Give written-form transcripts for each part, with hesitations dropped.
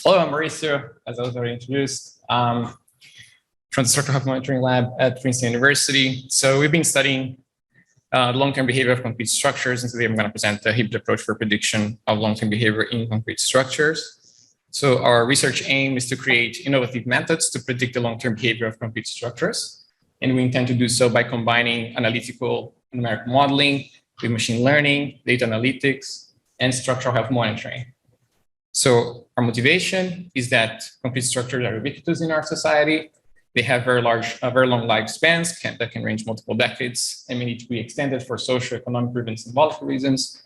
Hello, I'm Mauricio, as I was already introduced, from the Structural Health Monitoring Lab at Princeton University. So we've been studying long-term behavior of concrete structures, and today I'm going to present the hybrid approach for prediction of long-term behavior in concrete structures. So our research aim is to create innovative methods to predict the long-term behavior of concrete structures. And we intend to do so by combining analytical and numerical modeling with machine learning, data analytics, and structural health monitoring. So our motivation is that concrete structures are ubiquitous in our society. They have very long lifespans that can range multiple decades and may need to be extended for socioeconomic and symbolic reasons.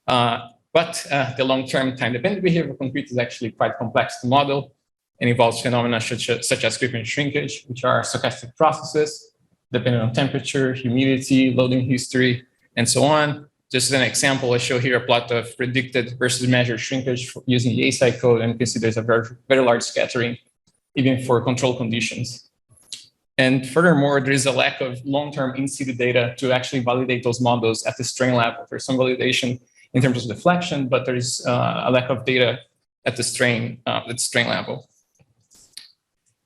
But the long-term time-dependent behavior of concrete is actually quite complex to model and involves phenomena such as creep and shrinkage, which are stochastic processes depending on temperature, humidity, loading history, and so on. Just as an example, I show here a plot of predicted versus measured shrinkage using the ASI code, and considers a very large scattering, even for control conditions. And furthermore, there is a lack of long-term in-situ data to actually validate those models at the strain level. There's some validation in terms of deflection, but there is a lack of data at the strain level.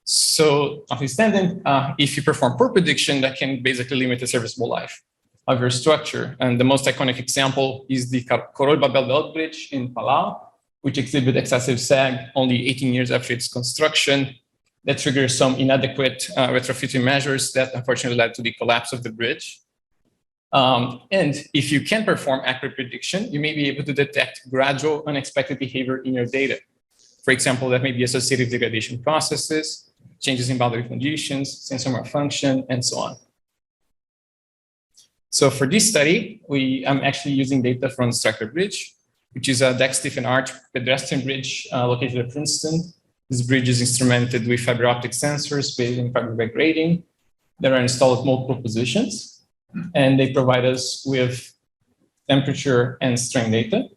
So, notwithstanding, if you perform poor prediction, that can basically limit the serviceable life of your structure. And the most iconic example is the Streicker Bridge in Palau, which exhibited excessive sag only 18 years after its construction. That triggers some inadequate retrofitting measures that unfortunately led to the collapse of the bridge. And if you can perform accurate prediction, you may be able to detect gradual unexpected behavior in your data. For example, that may be associated with degradation processes, changes in boundary conditions, sensor malfunction, and so on. So for this study, I'm actually using data from Streicker Bridge, which is a deck stiff and arch pedestrian bridge located at Princeton. This bridge is instrumented with fiber optic sensors based on fiber by grading that are installed at multiple positions. And they provide us with temperature and strain data.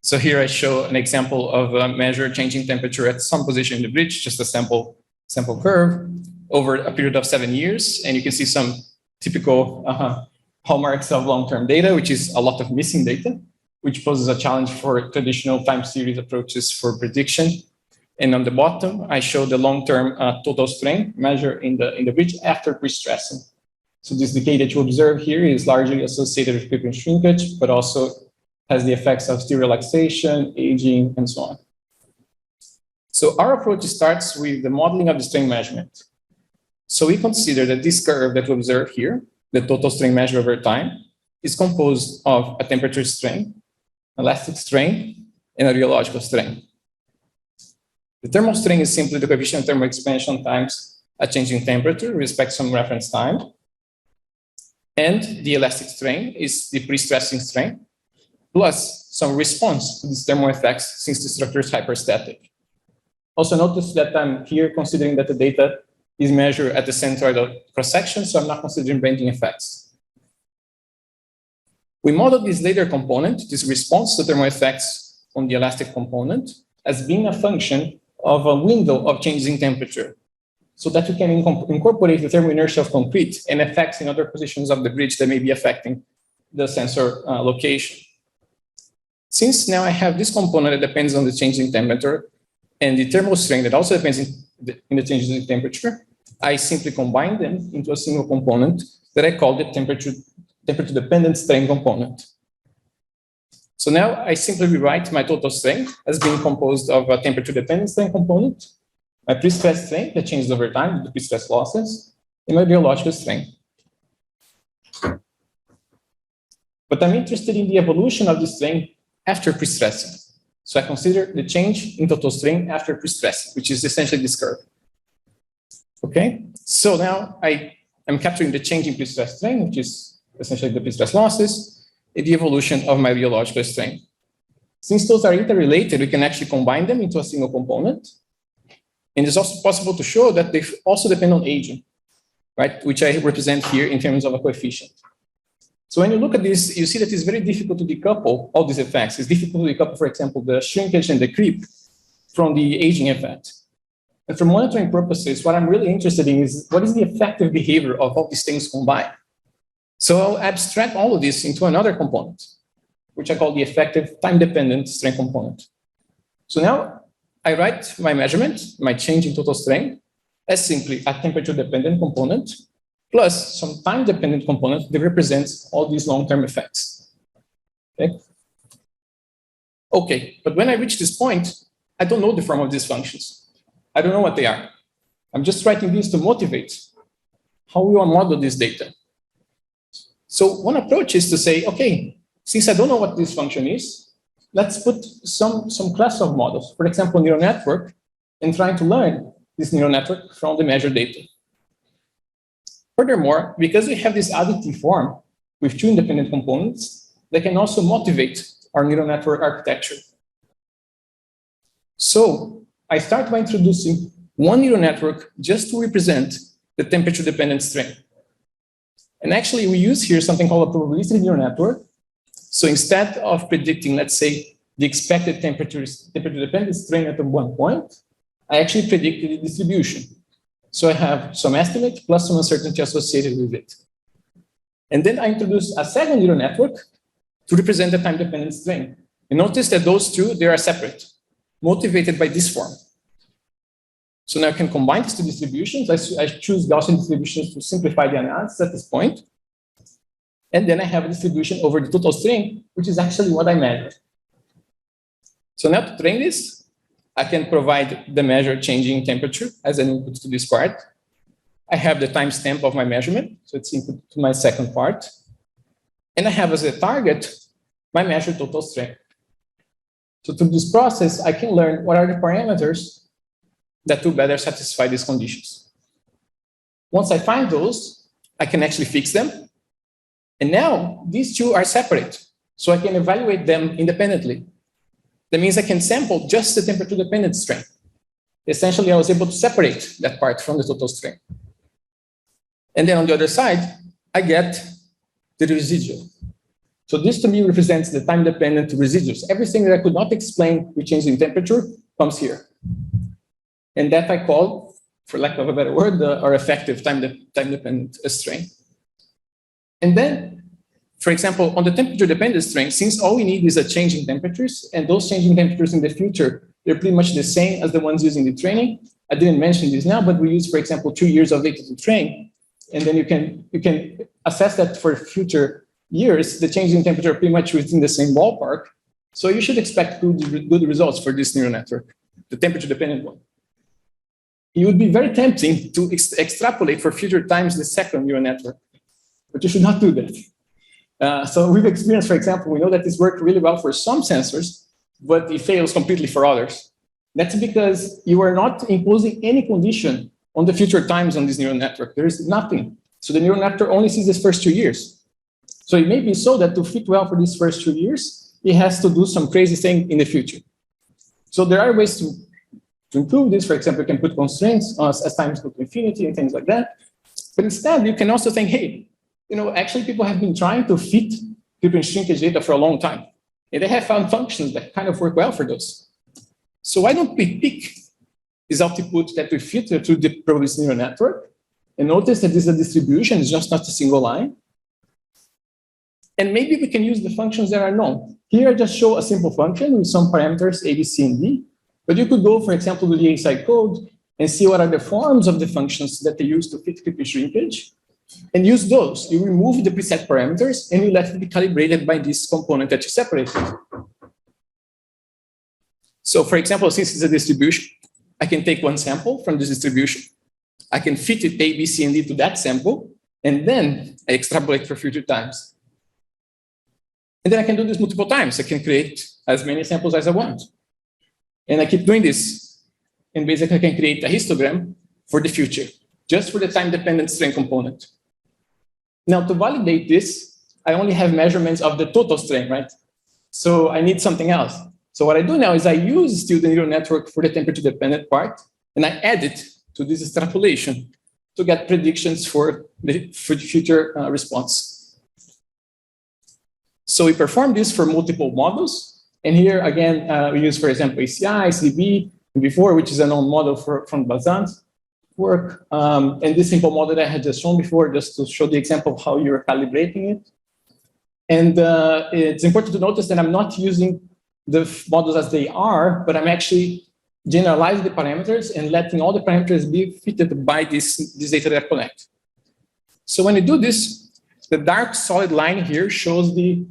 So here I show an example of a measure changing temperature at some position in the bridge, just a sample curve over a period of 7 years. And you can see some typical hallmarks of long-term data, which is a lot of missing data, which poses a challenge for traditional time series approaches for prediction. And on the bottom, I show the long-term total strain measure in the bridge after prestressing. So this decay that you observe here is largely associated with creep and shrinkage, but also has the effects of steel relaxation, aging, and so on. So our approach starts with the modeling of the strain measurement. So we consider that this curve that we observe here, the total strain measure over time, is composed of a temperature strain, elastic strain, and a rheological strain. The thermal strain is simply the coefficient of thermal expansion times a change in temperature with respect to some reference time. And the elastic strain is the prestressing strain, plus some response to these thermal effects since the structure is hyperstatic. Also notice that I'm here considering that the data is measured at the centroidal cross-section, so I'm not considering bending effects. We model this later component, this response to thermal effects on the elastic component, as being a function of a window of changes in temperature, so that we can incorporate the thermal inertia of concrete and effects in other positions of the bridge that may be affecting the sensor location. Since now I have this component that depends on the change in temperature and the thermal strain that also depends in the changes in temperature, I simply combine them into a single component that I call the temperature-dependent strain component. So now I simply rewrite my total strain as being composed of a temperature-dependent strain component, my prestressed strain that changes over time with the prestress losses, and my rheological strain. But I'm interested in the evolution of the strain after prestressing. So I consider the change in total strain after prestressing, which is essentially this curve. Okay, so now I'm capturing the change in prestressed strain, which is essentially the prestress losses, and the evolution of my rheological strain. Since those are interrelated, we can actually combine them into a single component. And it's also possible to show that they also depend on aging, right? Which I represent here in terms of a coefficient. So when you look at this, you see that it's very difficult to decouple all these effects. It's difficult to decouple, for example, the shrinkage and the creep from the aging effect. And for monitoring purposes, what I'm really interested in is what is the effective behavior of all these things combined. So I'll abstract all of this into another component, which I call the effective time-dependent strain component. So now I write my measurement, my change in total strain, as simply a temperature-dependent component plus some time-dependent component that represents all these long-term effects. Okay? Okay, but when I reach this point, I don't know the form of these functions. I don't know what they are. I'm just writing these to motivate how we will model this data. So one approach is to say, okay, since I don't know what this function is, let's put some class of models, for example, neural network, and trying to learn this neural network from the measured data. Furthermore, because we have this additive form with two independent components, they can also motivate our neural network architecture. So I start by introducing one neural network just to represent the temperature-dependent strain. And actually, we use here something called a probabilistic neural network. So instead of predicting, let's say, the expected temperature-dependent strain at one point, I actually predicted the distribution. So I have some estimate plus some uncertainty associated with it. And then I introduce a second neural network to represent the time-dependent strain. And notice that those two, they are separate, motivated by this form. So now I can combine these two distributions. I choose Gaussian distributions to simplify the analysis at this point. And then I have a distribution over the total strain, which is actually what I measured. So now to train this, I can provide the measured changing temperature as an input to this part. I have the timestamp of my measurement, so it's input to my second part. And I have as a target my measured total strain. So through this process, I can learn what are the parameters that will better satisfy these conditions. Once I find those, I can actually fix them. And now these two are separate, so I can evaluate them independently. That means I can sample just the temperature-dependent strain. Essentially, I was able to separate that part from the total strain. And then on the other side, I get the residual. So this to me represents the time-dependent residuals. Everything that I could not explain with change in temperature comes here. And that I call, for lack of a better word, our effective time-dependent strain. And then, for example, on the temperature-dependent strain, since all we need is a change in temperatures, and those changing temperatures in the future, they're pretty much the same as the ones using the training. I didn't mention this now, but we use, for example, 2 years of data to train. And then you can assess that for future years, the change in temperature are pretty much within the same ballpark. So you should expect good results for this neural network, the temperature-dependent one. It would be very tempting to extrapolate for future times the second neural network, but you should not do that. So we've experienced, for example, we know that this worked really well for some sensors, but it fails completely for others. That's because you are not imposing any condition on the future times on this neural network. There is nothing. So the neural network only sees these first 2 years. So it may be so that to fit well for these first 2 years, it has to do some crazy thing in the future. So there are ways to improve this. For example, you can put constraints as times go to infinity and things like that. But instead, you can also think, hey, actually people have been trying to fit people in shrinkage data for a long time. And they have found functions that kind of work well for those. So why don't we pick this output that we filter through the probabilistic neural network and notice that this is a distribution, it's just not a single line. And maybe we can use the functions that are known. Here I just show a simple function with some parameters A, B, C, and D. But you could go, for example, to the ASI code and see what are the forms of the functions that they use to fit creeping shrinkage. And use those. You remove the preset parameters and you let it be calibrated by this component that you separated. So for example, since it's a distribution, I can take one sample from this distribution. I can fit it A, B, C, and D to that sample, and then I extrapolate for future times. And then I can do this multiple times. I can create as many samples as I want. And I keep doing this. And basically I can create a histogram for the future, just for the time-dependent strain component. Now, to validate this, I only have measurements of the total strain, right? So I need something else. So what I do now is I use still the neural network for the temperature-dependent part, and I add it to this extrapolation to get predictions for the future response. So we perform this for multiple models. And here, again, we use, for example, ACI, CB, and before, which is a known model from Bazan's work. And this simple model that I had just shown before, just to show the example of how you're calibrating it. And it's important to notice that I'm not using the models as they are, but I'm actually generalize the parameters and letting all the parameters be fitted by this data that collect. So when you do this, the dark solid line here shows the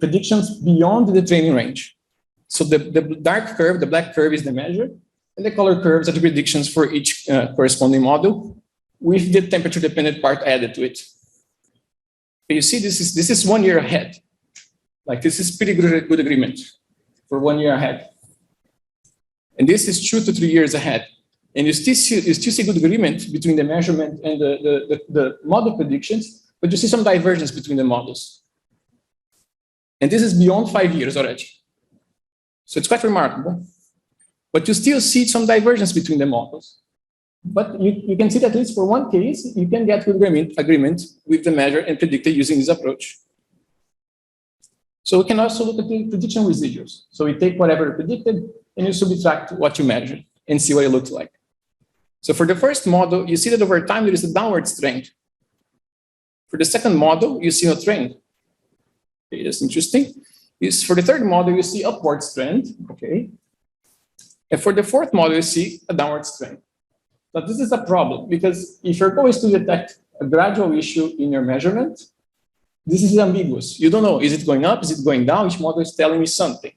predictions beyond the training range. So the dark curve, the black curve is the measure, and the color curves are the predictions for each corresponding model with the temperature-dependent part added to it. But you see, this is 1 year ahead. Like, this is pretty good agreement for 1 year ahead. And this is 2 to 3 years ahead. And you still see good agreement between the measurement and the model predictions, but you see some divergence between the models. And this is beyond 5 years already. So it's quite remarkable. But you still see some divergence between the models. But you can see that at least for one case, you can get good agreement with the measure and predictor using this approach. So we can also look at the prediction residuals. So we take whatever predicted and you subtract what you measured and see what it looks like. So for the first model, you see that over time there is a downward trend. For the second model, you see no trend. Okay, that's interesting. For the third model, you see upward trend. Okay. And for the fourth model, you see a downward trend. But this is a problem because if your goal is to detect a gradual issue in your measurement, this is ambiguous. You don't know, is it going up? Is it going down? Each model is telling me something.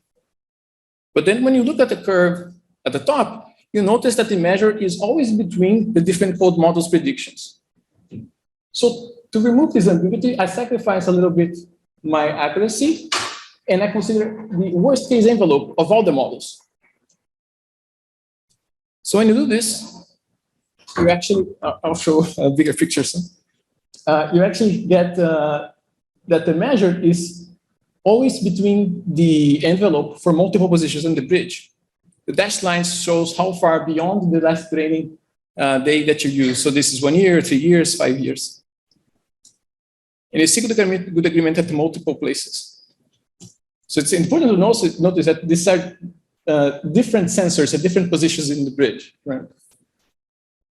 But then when you look at the curve at the top, you notice that the measure is always between the different code models' predictions. So to remove this ambiguity, I sacrifice a little bit my accuracy, and I consider the worst case envelope of all the models. So when you do this, you actually, I'll show a bigger picture soon. You actually get that the measure is always between the envelope for multiple positions on the bridge. The dashed line shows how far beyond the last training day that you use. So this is 1 year, 3 years, 5 years. And you see good agreement at multiple places. So it's important to notice that these are different sensors at different positions in the bridge, right?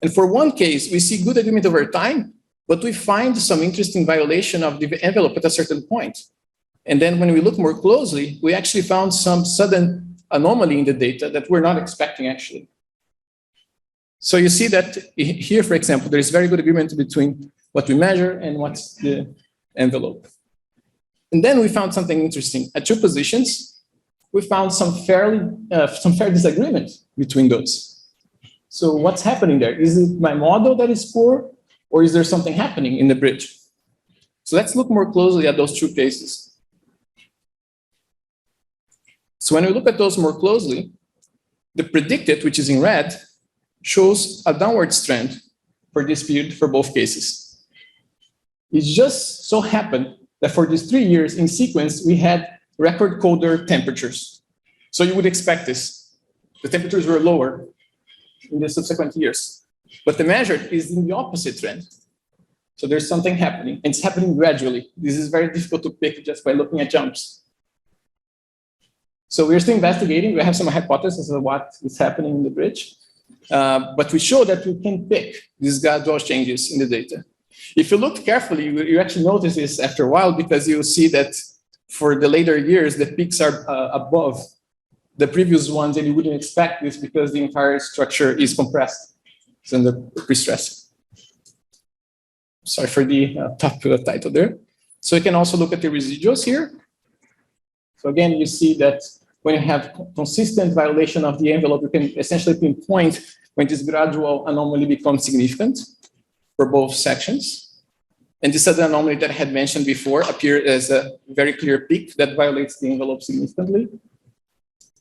And for one case, we see good agreement over time, but we find some interesting violation of the envelope at a certain point. And then when we look more closely, we actually found some sudden anomaly in the data that we're not expecting actually. So you see that here, for example, there is very good agreement between what we measure and what's the envelope. And then we found something interesting. At 2 positions, we found some fair disagreement between those. So what's happening there? Is it my model that is poor, or is there something happening in the bridge? So let's look more closely at those 2 cases. So when we look at those more closely, the predicted, which is in red, shows a downward trend for this period for both cases. It just so happened that for these 3 years in sequence, we had record colder temperatures. So you would expect this. The temperatures were lower in the subsequent years. But the measure is in the opposite trend. So there's something happening, and it's happening gradually. This is very difficult to pick just by looking at jumps. So we're still investigating. We have some hypotheses of what is happening in the bridge. But we show that we can pick these gradual changes in the data. If you look carefully, you actually notice this after a while because you see that for the later years, the peaks are above the previous ones, and you wouldn't expect this because the entire structure is compressed. It's in the prestressing. Sorry for the top title there. So you can also look at the residuals here. So again, you see that when you have consistent violation of the envelope, you can essentially pinpoint when this gradual anomaly becomes significant for both sections. And this other anomaly that I had mentioned before appears as a very clear peak that violates the envelope significantly.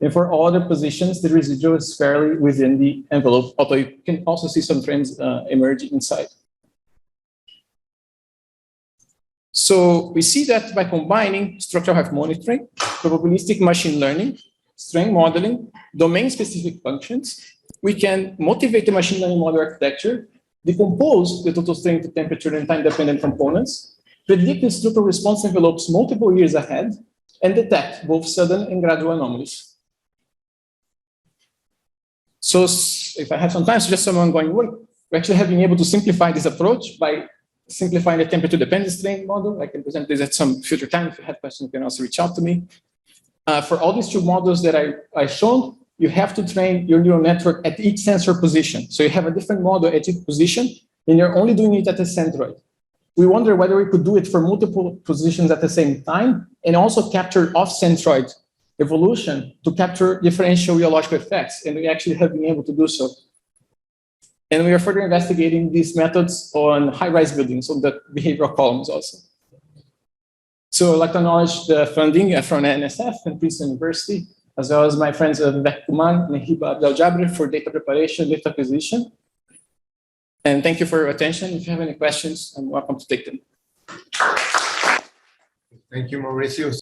And for all other positions, the residual is fairly within the envelope, although you can also see some trends emerging inside. So we see that by combining structural health monitoring, probabilistic machine learning, strength modeling, domain-specific functions, we can motivate the machine learning model architecture, decompose the total strength to temperature and time-dependent components, predict the structural response envelopes multiple years ahead, and detect both sudden and gradual anomalies. So if I have some time, so just some ongoing work, we actually have been able to simplify this approach by simplifying the temperature-dependent strength model. I can present this at some future time. If you have questions, you can also reach out to me. For all these 2 models that I shown, you have to train your neural network at each sensor position. So you have a different model at each position, and you're only doing it at the centroid. We wonder whether we could do it for multiple positions at the same time, and also capture off-centroid evolution to capture differential rheological effects, and we actually have been able to do so. And we are further investigating these methods on high-rise buildings, on the behavioral columns also. So I'd like to acknowledge the funding from NSF and Princeton University, as well as my friends Vivek Kumar and Hiba Abdel-Jabri for data preparation, data acquisition. And thank you for your attention. If you have any questions, I'm welcome to take them. Thank you, Mauricio.